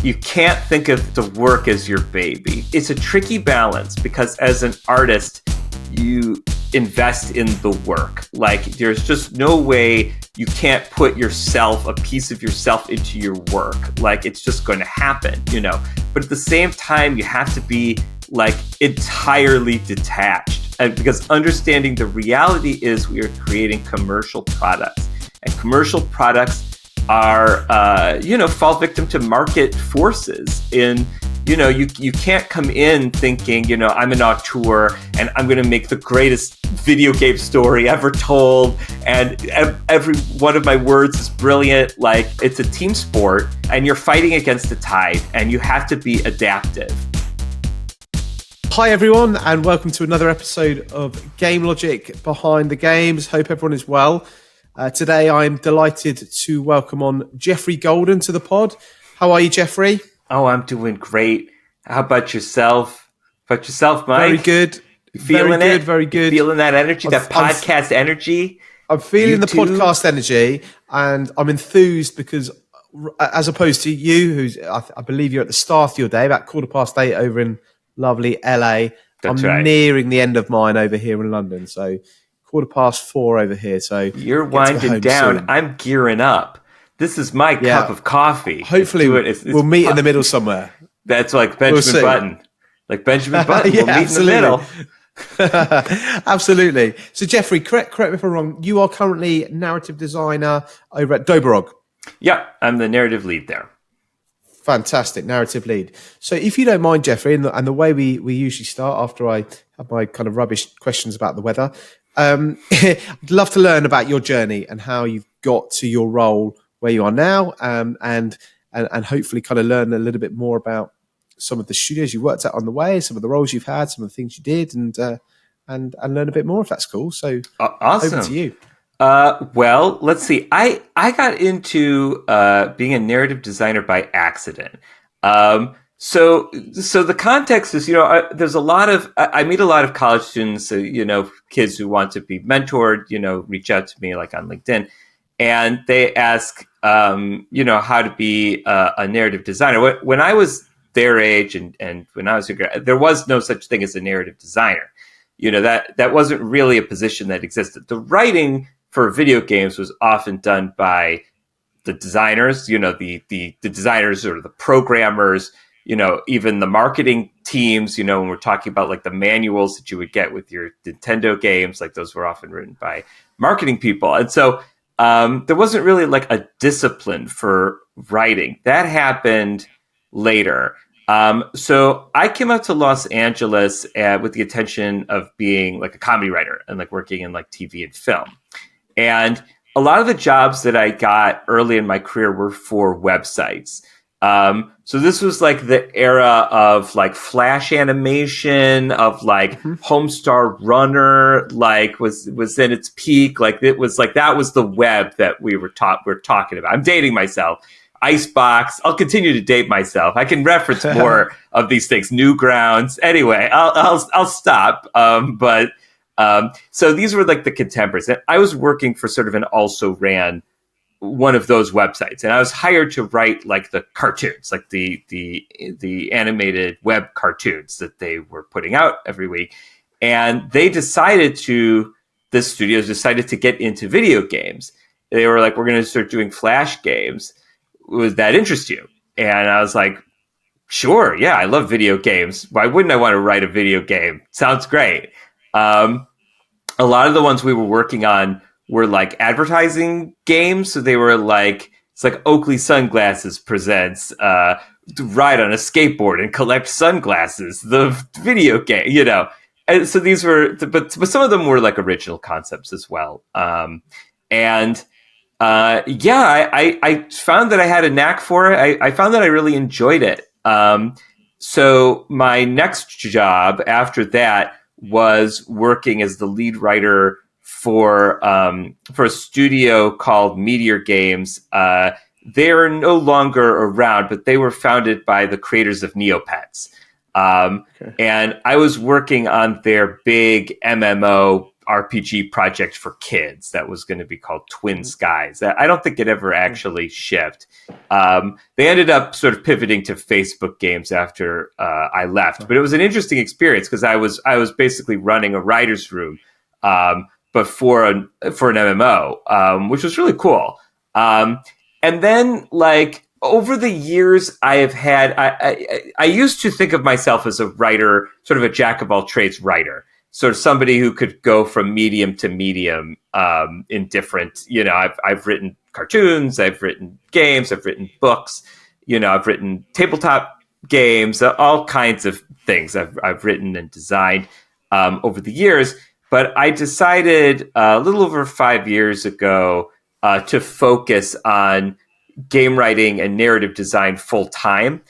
you can't think of the work as your baby. It's a tricky balance because as an artist, you invest in the work. Like there's just no way you can't put yourself, a piece of yourself into your work. Like it's just going to happen, you know. But at the same time, you have to be like entirely detached. And because understanding the reality is we are creating commercial products. And commercial products are, fall victim to market forces. You can't come in thinking, I'm an auteur and I'm going to make the greatest video game story ever told. And every one of my words is brilliant. Like it's a team sport and you're fighting against the tide and you have to be adaptive. Hi everyone, and welcome to another episode of GameLogic Behind the Games. Hope everyone is well. Today I'm delighted to welcome on Geoffrey Golden to the pod. How are you, Geoffrey? Oh, I'm doing great. How about yourself? Mike? Very good. You feeling very it? Good, very good. You feeling that energy, that podcast energy? I'm feeling the YouTube? podcast energy, and I'm enthused because as opposed to you, who's I believe you're at the start of your day, about 8:15 over in lovely LA. That's I'm right. nearing the end of mine over here in London, so 4:15 over here. So you're winding down. Soon. I'm gearing up. This is my cup of coffee. Hopefully, we'll meet in the middle somewhere. That's like Benjamin Button. Like Benjamin Button. Yeah, we'll meet in the middle. Absolutely. So, Geoffrey, correct me if I'm wrong. You are currently narrative designer over at Doborog. Yeah, I'm the narrative lead there. Fantastic, narrative lead. So if you don't mind, Geoffrey, and the way we usually start after I have my kind of rubbish questions about the weather, I'd love to learn about your journey and how you've got to your role where you are now, and hopefully kind of learn a little bit more about some of the studios you worked at on the way, some of the roles you've had, some of the things you did, and learn a bit more if that's cool. So awesome. Over to you. Well, let's see. I got into being a narrative designer by accident. So the context is, there's a lot of I meet a lot of college students, kids who want to be mentored, reach out to me like on LinkedIn, and they ask, how to be a narrative designer. When I was their age and when I was younger, there was no such thing as a narrative designer. That wasn't really a position that existed. The writing for video games was often done by the designers, the designers or the programmers, even the marketing teams, when we're talking about like the manuals that you would get with your Nintendo games, like those were often written by marketing people. And so there wasn't really like a discipline for writing. That happened later. So I came out to Los Angeles with the intention of being like a comedy writer and like working in like TV and film. And a lot of the jobs that I got early in my career were for websites. So this was like the era of like Flash animation, of like Homestar Runner, like was in its peak. Like it was like that was the web that we're talking about. I'm dating myself. Icebox. I'll continue to date myself. I can reference more of these things. Newgrounds. Anyway, I'll stop. So these were like the contemporaries. And I was working for sort of an also ran one of those websites, and I was hired to write like the cartoons, like the animated web cartoons that they were putting out every week. And the studios decided to get into video games. They were like, we're going to start doing Flash games. Would that interest you? And I was like, sure. Yeah, I love video games. Why wouldn't I want to write a video game? Sounds great. A lot of the ones we were working on were like advertising games. So they were like, it's like Oakley Sunglasses presents ride on a skateboard and collect sunglasses, the video game, And so these were, but some of them were like original concepts as well. I found that I had a knack for it. I found that I really enjoyed it. So my next job after that was working as the lead writer for a studio called Meteor Games. They are no longer around, but they were founded by the creators of Neopets. And I was working on their big MMO RPG project for kids that was going to be called Twin Skies. I don't think it ever actually shipped. They ended up sort of pivoting to Facebook games after I left, but it was an interesting experience because I was basically running a writer's room, but for an MMO, which was really cool. And then, like, over the years, I have had. I used to think of myself as a writer, sort of a jack of all trades writer, sort of somebody who could go from medium to medium in different. I've written cartoons, I've written games, I've written books. I've written tabletop games, all kinds of things. I've written and designed over the years, but I decided a little over 5 years ago to focus on game writing and narrative design full time,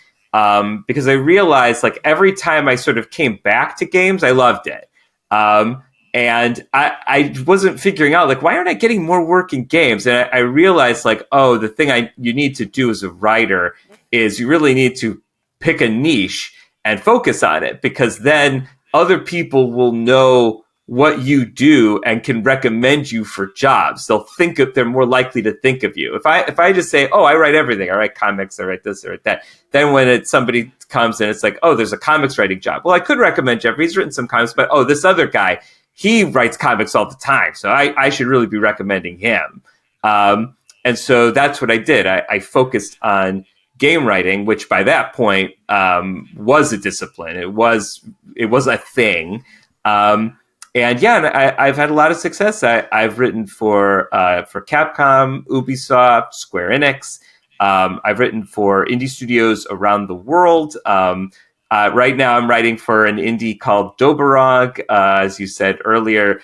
because I realized, like, every time I sort of came back to games, I loved it. And I wasn't figuring out, like, why aren't I getting more work in games? And I realized, like, oh, the thing you need to do as a writer is you really need to pick a niche and focus on it, because then other people will know what you do and can recommend you for jobs. They're more likely to think of you. If I just say, oh, I write everything, I write comics, I write this, I write that, then when somebody comes and it's like, oh, there's a comics writing job. Well, I could recommend Geoffrey. He's written some comics, but oh, this other guy, he writes comics all the time, so I should really be recommending him. And so that's what I did. I focused on game writing, which by that point was a discipline. It was a thing. And I've had a lot of success. I've written for Capcom, Ubisoft, Square Enix. I've written for indie studios around the world. Right now, I'm writing for an indie called Doborog. As you said earlier,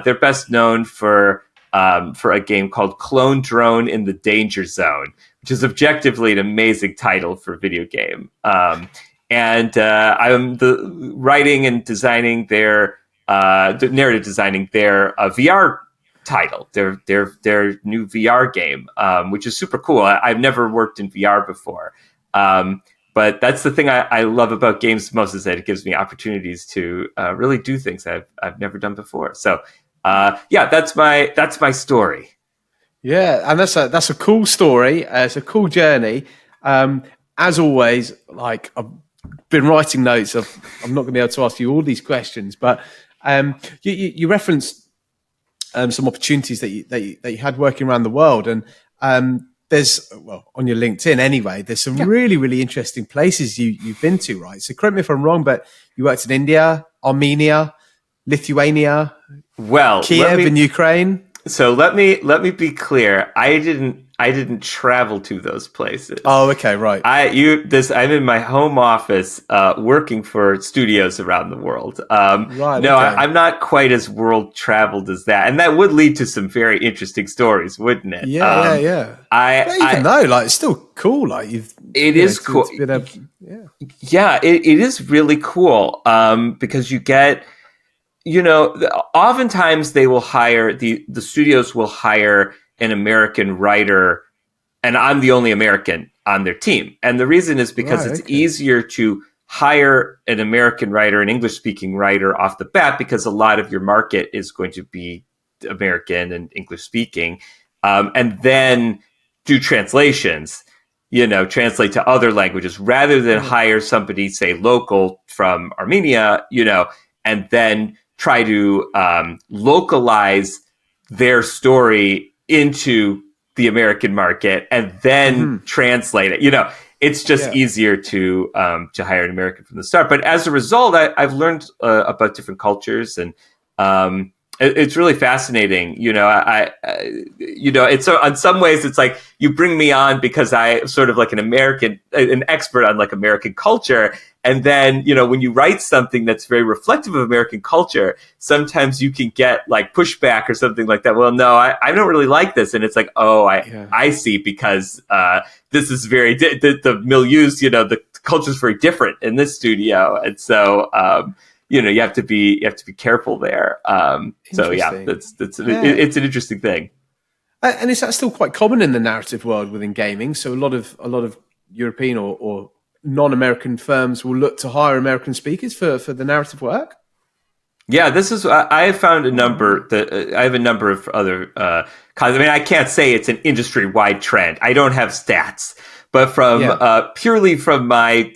they're best known for a game called Clone Drone in the Danger Zone, which is objectively an amazing title for a video game. And I'm writing and designing their narrative designing their VR title, their new VR game, which is super cool. I've never worked in VR before, but that's the thing I love about games most, is that it gives me opportunities to really do things I've never done before. So that's my story. Yeah, and that's a cool story. It's a cool journey. As always, like, I've been writing notes. I'm not going to be able to ask you all these questions, but you referenced some opportunities that you had working around the world, and there's, well, on your LinkedIn anyway, there's some really, really interesting places you've been to, right? So correct me if I'm wrong, but you worked in India, Armenia, Lithuania, Kiev in Ukraine. So let me be clear. I didn't travel to those places. Oh, okay, right. I'm in my home office working for studios around the world. Right. No, okay. I'm not quite as world traveled as that, and that would lead to some very interesting stories, wouldn't it? Yeah. Even though, like, it's still cool. Like, it is cool. Yeah, it is really cool because you get. Oftentimes they will hire the studios will hire an American writer, and I'm the only American on their team. And the reason is because it's easier to hire an American writer, an English-speaking writer off the bat, because a lot of your market is going to be American and English-speaking, and then do translations, translate to other languages, rather than hire somebody, say, local from Armenia, and then try to localize their story into the American market and then translate it. It's just easier to hire an American from the start. But as a result, I've learned about different cultures, and it's really fascinating. It's in some ways it's like you bring me on because I sort of like an expert on, like, American culture. And then, when you write something that's very reflective of American culture, sometimes you can get, like, pushback or something like that. Well, no, I don't really like this. And it's like, oh, I see, because this is very, the milieus, the culture is very different in this studio. And so, you have to be careful there. So it's an interesting thing. And is that still quite common in the narrative world within gaming? So a lot of European or non-American firms will look to hire American speakers for the narrative work? Yeah, this is. I have found a number that I have a number of other. I mean, I can't say it's an industry wide trend. I don't have stats, but from Yeah. purely from my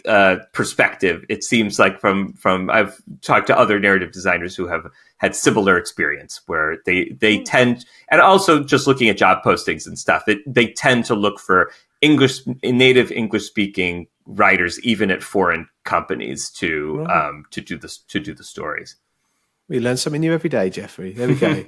perspective, it seems like from I've talked to other narrative designers who have had similar experience where they tend, and also just looking at job postings and stuff, they tend to look for native English speaking writers, even at foreign companies, Right. to do the stories. We learn something new every day, Geoffrey. There we go.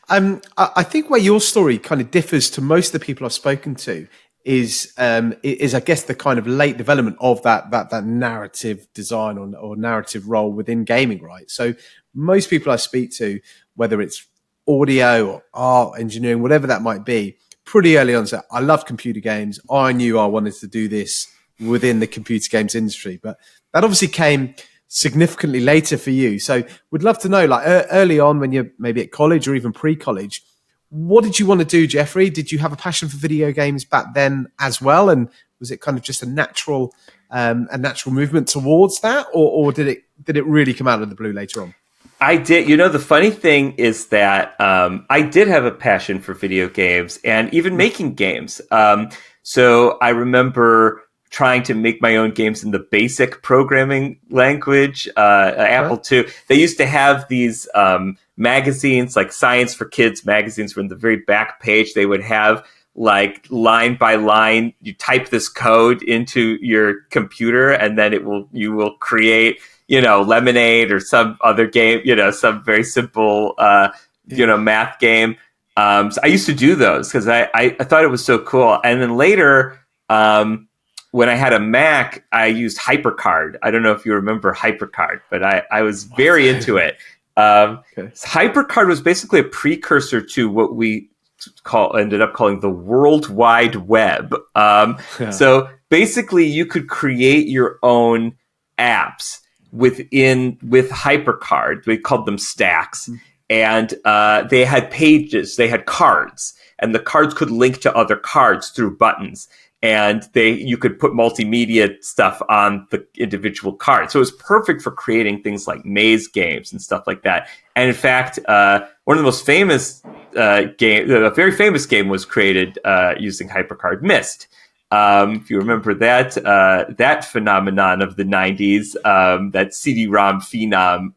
I think where your story kind of differs to most of the people I've spoken to is I guess the kind of late development of that narrative design or narrative role within gaming, right? So most people I speak to, whether it's audio or art, engineering, whatever that might be, pretty early on said, I loved computer games. I knew I wanted to do this within the computer games industry, but that obviously came significantly later for you. So we'd love to know, like early on when you're maybe at college or even pre-college, what did you want to do, Geoffrey? Did you have a passion for video games back then as well? And was it kind of just a natural movement towards that, or did it really come out of the blue later on? I did. You know, the funny thing is that I did have a passion for video games and even making games. So I remember trying to make my own games in the BASIC programming language, Apple II. They used to have these magazines, like Science for Kids magazines, where in the very back page they would have like line by line, you type this code into your computer, and then you will create, Lemonade or some other game, some very simple, math game. So I used to do those because I thought it was so cool. And then later, when I had a Mac, I used HyperCard. I don't know if you remember HyperCard, but I was very into it. HyperCard was basically a precursor to what we ended up calling the World Wide Web. So basically, you could create your own apps with HyperCard. We called them stacks, and they had pages, they had cards, and the cards could link to other cards through buttons. And you could put multimedia stuff on the individual cards. So it was perfect for creating things like maze games and stuff like that. And in fact, one of the most famous a very famous game was created using HyperCard, Myst. If you remember that phenomenon of the 90s, that CD-ROM phenom,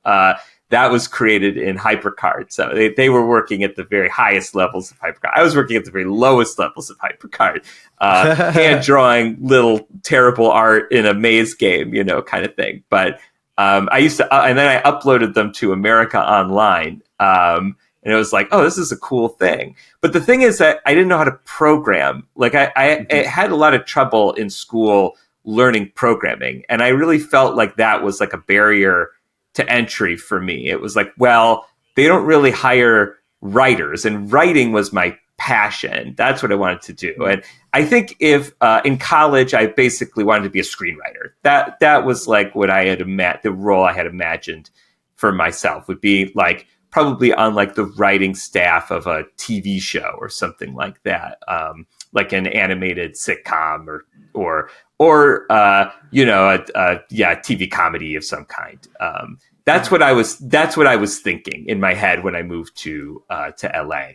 that was created in HyperCard. So they were working at the very highest levels of HyperCard. I was working at the very lowest levels of HyperCard, hand drawing little terrible art in a maze game, kind of thing. But I used to, and then I uploaded them to America Online. And it was like, oh, this is a cool thing. But the thing is that I didn't know how to program. Like I had a lot of trouble in school learning programming. And I really felt like that was like a barrier to entry for me. It was like, well, they don't really hire writers, and writing was my passion. That's what I wanted to do. And I think if in college, I basically wanted to be a screenwriter. That was like what I had the role I had imagined for myself would be like probably on like the writing staff of a TV show or something like that, like an animated sitcom or a TV comedy of some kind. That's what I was thinking in my head when I moved to LA.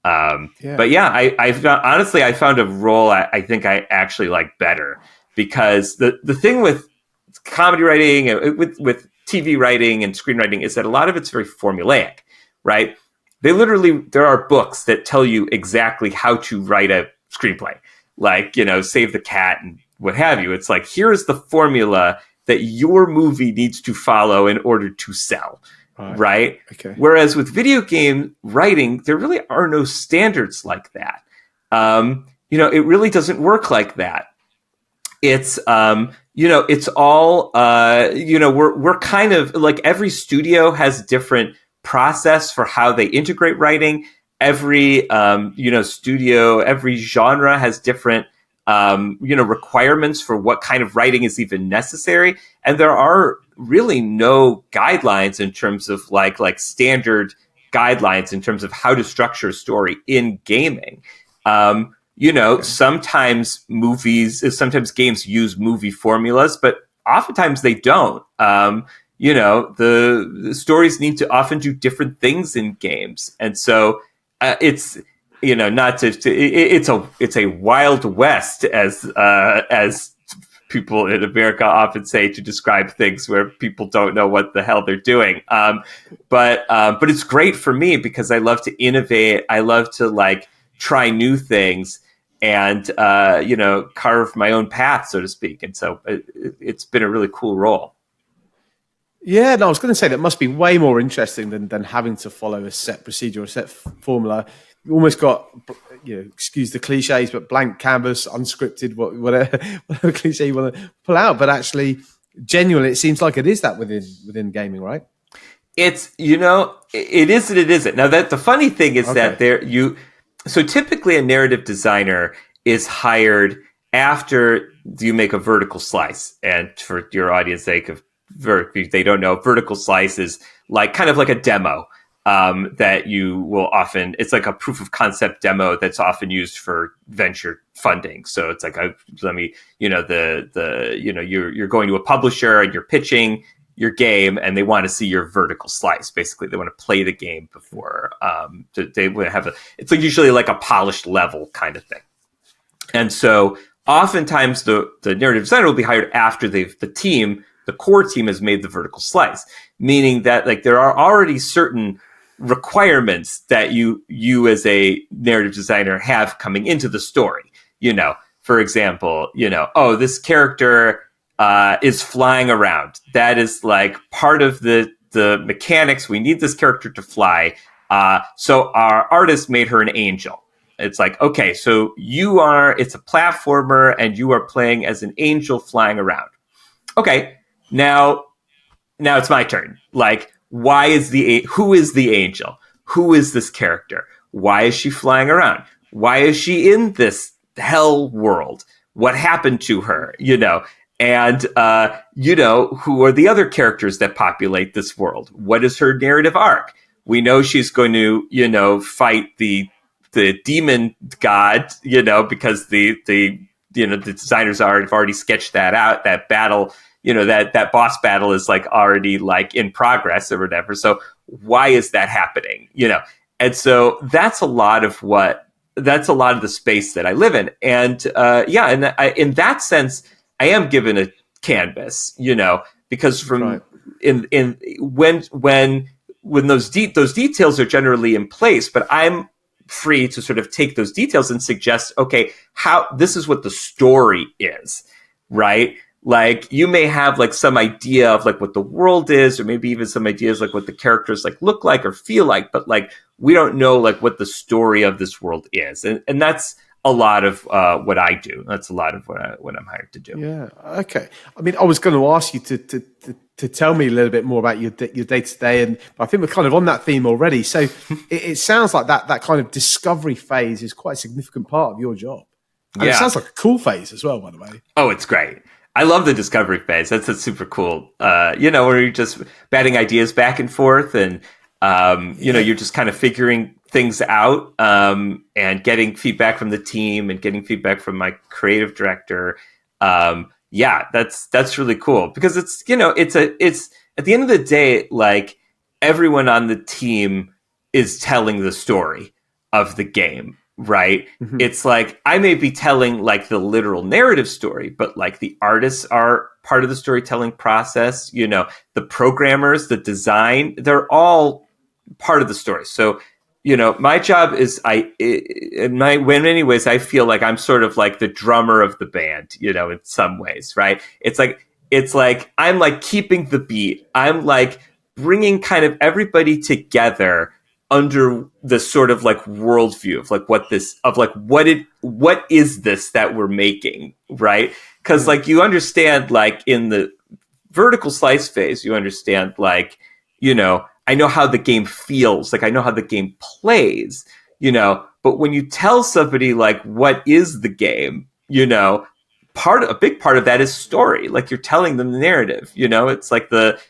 But yeah, I found a role I think I actually like better, because the thing with comedy writing and with TV writing and screenwriting is that a lot of it's very formulaic, right? There are books that tell you exactly how to write a screenplay, like, Save the Cat and what have you. It's like, here's the formula that your movie needs to follow in order to sell, right? Okay. Whereas with video game writing, there really are no standards like that. It really doesn't work like that. It's, it's all, we're kind of like, every studio has a different process for how they integrate writing. Every, studio, every genre has different requirements for what kind of writing is even necessary. And there are really no guidelines in terms of like standard guidelines in terms of how to structure a story in gaming. Sometimes games use movie formulas, but oftentimes they don't. the stories need to often do different things in games. And so it's, not it's a wild west, as people in America often say to describe things where people don't know what the hell they're doing. But it's great for me because I love to innovate. I love to like try new things and carve my own path, so to speak. And so it's been a really cool role. Yeah, no, I was going to say that must be way more interesting than having to follow a set procedure or a set formula. You almost got, excuse the cliches, but blank canvas, unscripted, whatever cliche you want to pull out. But actually, genuinely, it seems like it is that within gaming, right? It's, it is and it isn't. Now, that the funny thing is that so typically a narrative designer is hired after you make a vertical slice. And for your audience sake, if they don't know, vertical slice is like kind of like a demo that you will often, it's like a proof of concept demo that's often used for venture funding. So it's like, you're going to a publisher and you're pitching your game and they want to see your vertical slice. Basically, they want to play the game before they would have it's like usually like a polished level kind of thing. And so oftentimes the narrative designer will be hired after the core team has made the vertical slice, meaning that like there are already certain requirements that you as a narrative designer have coming into the story. For example, this character is flying around. That is like part of the mechanics. We need this character to fly. So our artist made her an angel. It's like, okay, so it's a platformer and you are playing as an angel flying around. Okay, now it's my turn. Like, who is the angel? Who is this character? Why is she flying around? Why is she in this hell world? What happened to her? And, who are the other characters that populate this world? What is her narrative arc? We know she's going to, fight the demon god, because the designers have already sketched that out. That battle, that boss battle is like already like in progress or whatever. So why is that happening? And so that's a lot of the space that I live in. And, in that sense, I am given a canvas, because from when those details are generally in place, but I'm free to sort of take those details and suggest, okay, this is what the story is, right? Like you may have like some idea of like what the world is, or maybe even some ideas like what the characters like look like or feel like, but like we don't know like what the story of this world is, and that's a lot of what I do. That's a lot of what I'm hired to do. Yeah. Okay. I mean, I was going to ask you to tell me a little bit more about your day to day, and I think we're kind of on that theme already. So it sounds like that kind of discovery phase is quite a significant part of your job. And it sounds like a cool phase as well, by the way. Oh, it's great. I love the discovery phase. That's super cool. Where you're just batting ideas back and forth, and you're just kind of figuring things out, and getting feedback from the team and getting feedback from my creative director. That's really cool because it's at the end of the day, like everyone on the team is telling the story of the game, right? Mm-hmm. It's like I may be telling like the literal narrative story, but like the artists are part of the storytelling process. The programmers, the design, they're all part of the story. So, my job is in many ways, I feel like I'm sort of like the drummer of the band, in some ways, right? It's like I'm like keeping the beat. I'm like bringing kind of everybody together under the sort of like worldview of like what is this that we're making, right? Because like you understand, like in the vertical slice phase, you understand like, I know how the game feels, like I know how the game plays, but when you tell somebody like what is the game, a big part of that is story. Like you're telling them the narrative, it's like the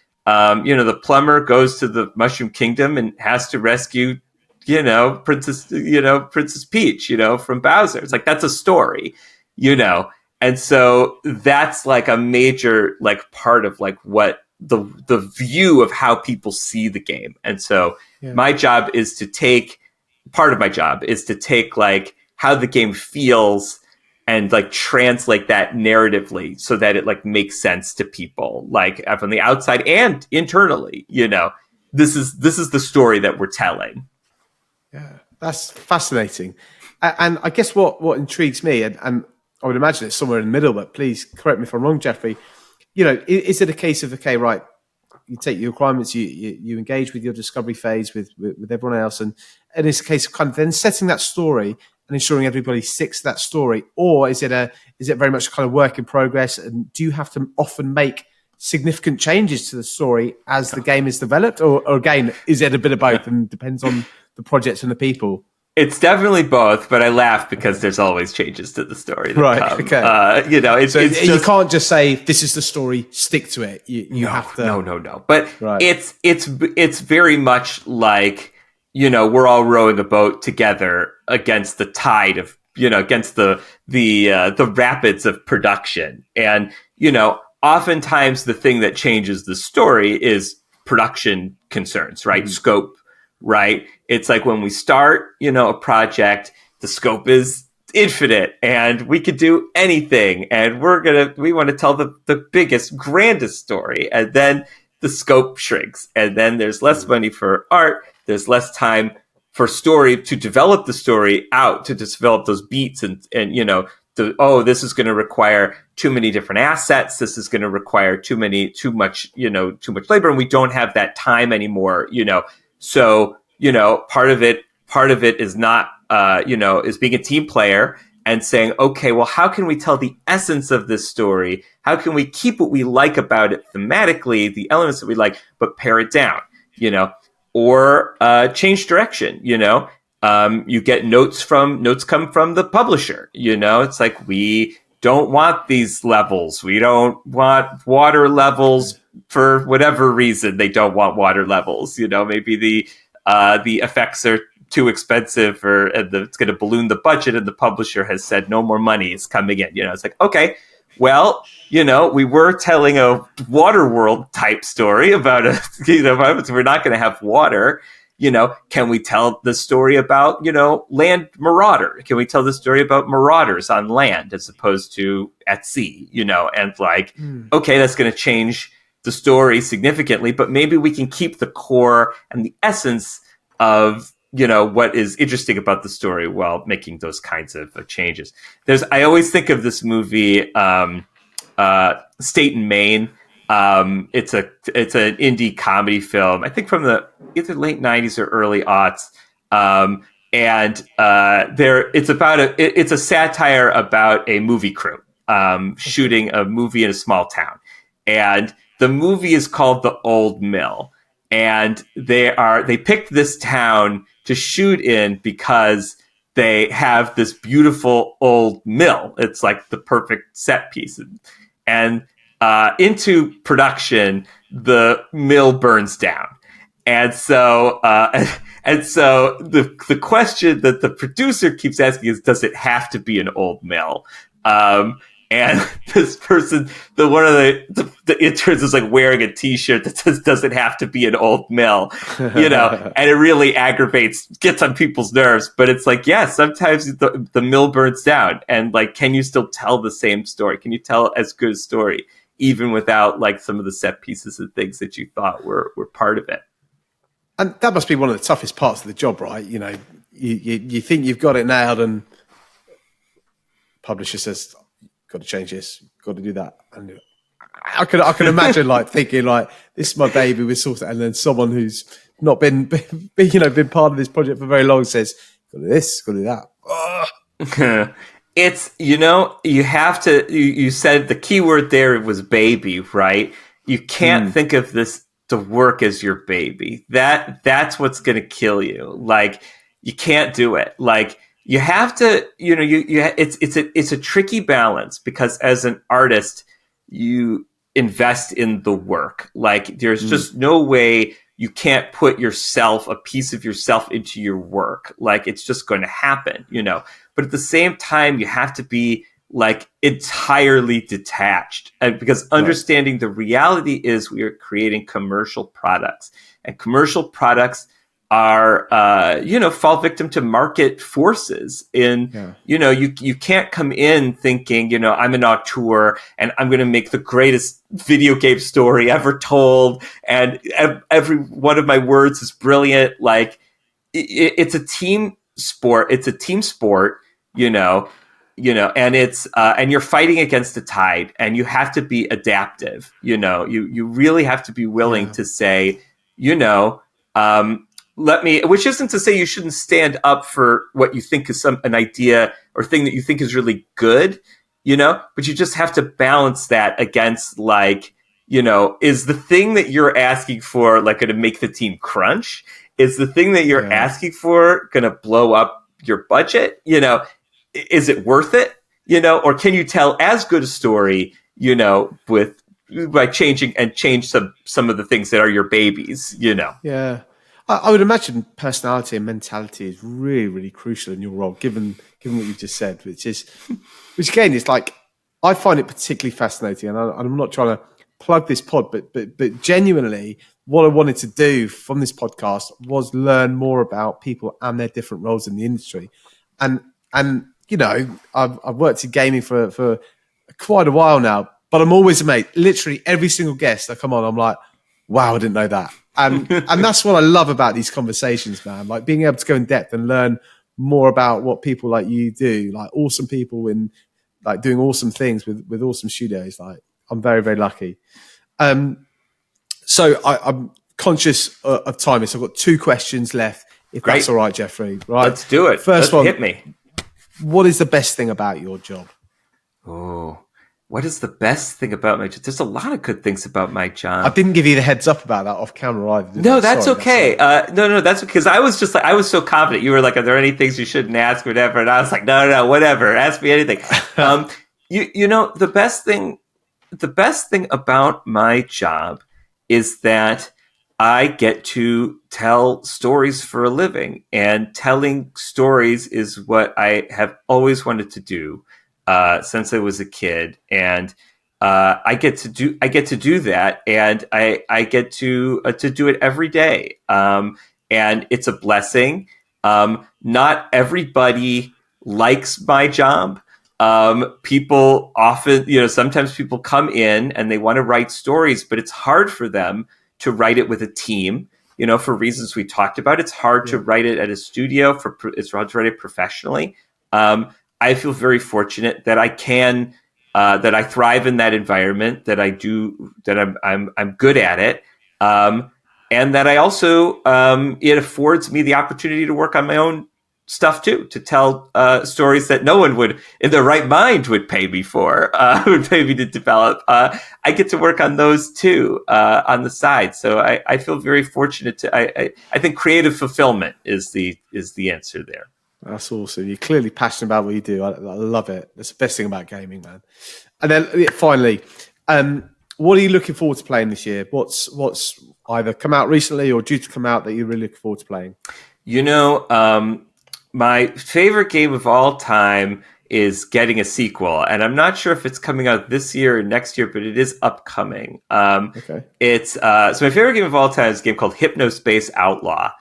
plumber goes to the Mushroom Kingdom and has to rescue, Princess Peach, from Bowser. It's like, that's a story, And so that's like a major like part of like what the view of how people see the game. And so my job is to take part of my job is to take like how the game feels and like translate that narratively so that it like makes sense to people like from the outside and internally. This is the story that we're telling. Yeah, that's fascinating. And I guess what intrigues me, and I would imagine it's somewhere in the middle, but please correct me if I'm wrong, Geoffrey. Is it a case of, okay, right, you take your requirements, you engage with your discovery phase with everyone else, and it's a case of kind of then setting that story and ensuring everybody sticks to that story, or is it very much kind of work in progress? And do you have to often make significant changes to the story as the game is developed, or again, is it a bit of both and depends on the projects and the people? It's definitely both, but I laugh because there's always changes to the story that right, come. Okay. So you can't just say this is the story, stick to it. You have to. No. But right. it's very much like we're all rowing a boat together against the tide of against the rapids of production, and oftentimes the thing that changes the story is production concerns, right? Mm-hmm. Scope. Right. It's like when we start, a project, the scope is infinite and we could do anything. And we want to tell the biggest, grandest story. And then the scope shrinks. And then there's less money for art. There's less time for story to develop the story out, to just develop those beats and this is going to require too many different assets. This is going to require too much labor. And we don't have that time anymore, So, part of it is not, is being a team player and saying, okay, well, how can we tell the essence of this story? How can we keep what we like about it thematically, the elements that we like, but pare it down, or change direction, you get notes come from the publisher, it's like, we don't want these levels. We don't want water levels. For whatever reason, they don't want water levels. Maybe the effects are too expensive, it's going to balloon the budget, and the publisher has said no more money is coming in. It's like, okay, well, we were telling a water world type story about we're not going to have water. Can we tell the story about land marauder? Can we tell the story about marauders on land as opposed to at sea? And like, okay, that's going to change the story significantly, but maybe we can keep the core and the essence of what is interesting about the story while making those kinds of changes. I always think of this movie, State and Maine. It's an indie comedy film, I think from the either late 90s or early aughts. It's a satire about a movie crew shooting a movie in a small town, and the movie is called The Old Mill, and they picked this town to shoot in because they have this beautiful old mill. It's like the perfect set piece, and into production, the mill burns down, and so the question that the producer keeps asking is, does it have to be an old mill? And this person, one of the interns, is like wearing a T-shirt that says "doesn't have to be an old mill," and it really gets on people's nerves. But it's like, yeah, sometimes the mill burns down, and like, can you still tell the same story? Can you tell as good a story even without like some of the set pieces and things that you thought were part of it? And that must be one of the toughest parts of the job, right? You think you've got it nailed, and publisher says, got to change this, got to do that. And I can imagine like thinking like, this is my baby, we sort it, and then someone who's not been part of this project for very long says, got to do this, got to do that. It's, you have to, you said the key word there was baby, right? You can't think of the work as your baby. That's what's going to kill you. Like, you can't do it. Like, you have to, it's a tricky balance, because as an artist, you invest in the work. Like, there's just no way you can't put a piece of yourself into your work. Like, it's just going to happen, But at the same time, you have to be like entirely detached, and because Right. understanding the reality is we are creating commercial products, and commercial products are fall victim to market forces. In Yeah. you can't come in thinking I'm an auteur and I'm going to make the greatest video game story ever told, and every one of my words is brilliant. Like it's a team sport. It's a team sport, you know, and it's and you're fighting against the tide, and you have to be adaptive. You really have to be willing Yeah. to say, you know, um, let me. Which isn't to say you shouldn't stand up for what you think is an idea or thing that you think is really good, but you just have to balance that against like. Is the thing that you're asking for like going to make the team crunch? Is the thing that you're Yeah. asking for going to blow up your budget? Is it worth it? Or can you tell as good a story, with by change some of the things that are your babies? Yeah. I would imagine personality and mentality is really, really crucial in your role, given what you just said, which again is like I find it particularly fascinating, and I'm not trying to plug this pod, but genuinely, what I wanted to do from this podcast was learn more about people and their different roles in the industry, and I've worked in gaming for quite a while now, but I'm always amazed. Literally every single guest that come on, I'm like, wow, I didn't know that. And that's what I love about these conversations, man. Like being able to go in depth and learn more about what people like you do, like awesome people in like doing awesome things with awesome studios. Like I'm very, very lucky. So I'm conscious of time. So I've got two questions left, if that's Great. all right, Geoffrey. Right. Let's do it. First Let's one, hit me. what is the best thing about your job? Oh, what is the best thing about my job? There's a lot of good things about my I job. didn't give you the heads up about that off camera either, did No, I? that's Sorry, okay. No, that's because I was just like, I was so confident. You were like, are there any things you shouldn't ask, whatever? And I was like, no, whatever. Ask me anything. The best thing about my job is that I get to tell stories for a living, and telling stories is what I have always wanted to do since I was a kid, and I get to do that, and I get to do it every day, and it's a blessing. Not everybody likes my job. People often, sometimes people come in and they want to write stories, but it's hard for them to write it with a team. For reasons we talked about, it's hard to Yeah. write it at a studio. It's hard to write it professionally. I feel very fortunate that that I thrive in that environment, that I do, that I'm good at it, and that I also it affords me the opportunity to work on my own stuff too, to tell stories that no one would, in their right mind, would pay me for, would pay me to develop. I get to work on those too on the side, so I feel very fortunate to. I think creative fulfillment is the answer there. That's awesome. You're clearly passionate about what you do. I love it. That's the best thing about gaming, man. And then finally, what are you looking forward to playing this year? What's either come out recently or due to come out that you're really looking forward to playing? My favorite game of all time is getting a sequel, and I'm not sure if it's coming out this year or next year, but it is upcoming. Okay. It's so my favorite game of all time is a game called Hypnospace Outlaw.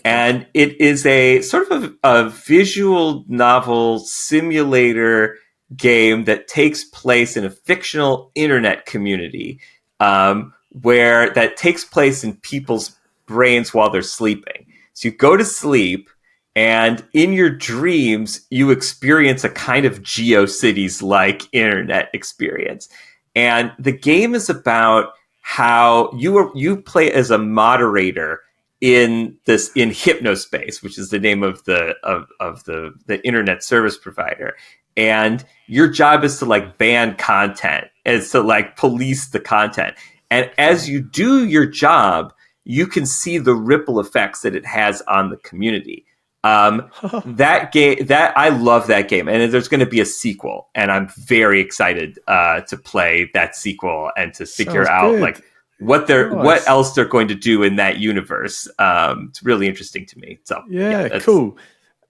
And it is a sort of a visual novel simulator game that takes place in a fictional internet community, where that takes place in people's brains while they're sleeping. So you go to sleep, and in your dreams, you experience a kind of GeoCities-like internet experience. And the game is about how you play as a moderator in Hypnospace, which is the name of the internet service provider. And your job is to like ban content, is to like police the content. And as you do your job, you can see the ripple effects that it has on the community. That game, that I love that game, and there's going to be a sequel, and I'm very excited to play that sequel and to figure Sounds out good. like what Nice. else they're going to do in that universe. It's really interesting to me. So Yeah, that's cool.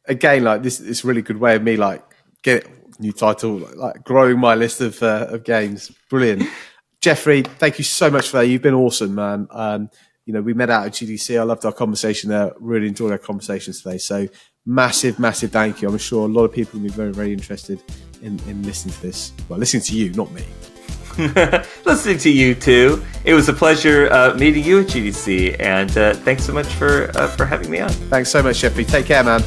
Again, like this is a really good way of me like New title, like growing my list of games. Brilliant. Geoffrey, thank you so much for that. You've been awesome, man. We met out at GDC. I loved our conversation there. Really enjoyed our conversations today. So massive thank you. I'm sure a lot of people will be very, very interested in listening to this. Well, listening to you, not me. Listening to you too. It was a pleasure meeting you at GDC, and thanks so much for having me on. Thanks so much, Geoffrey. Take care, man.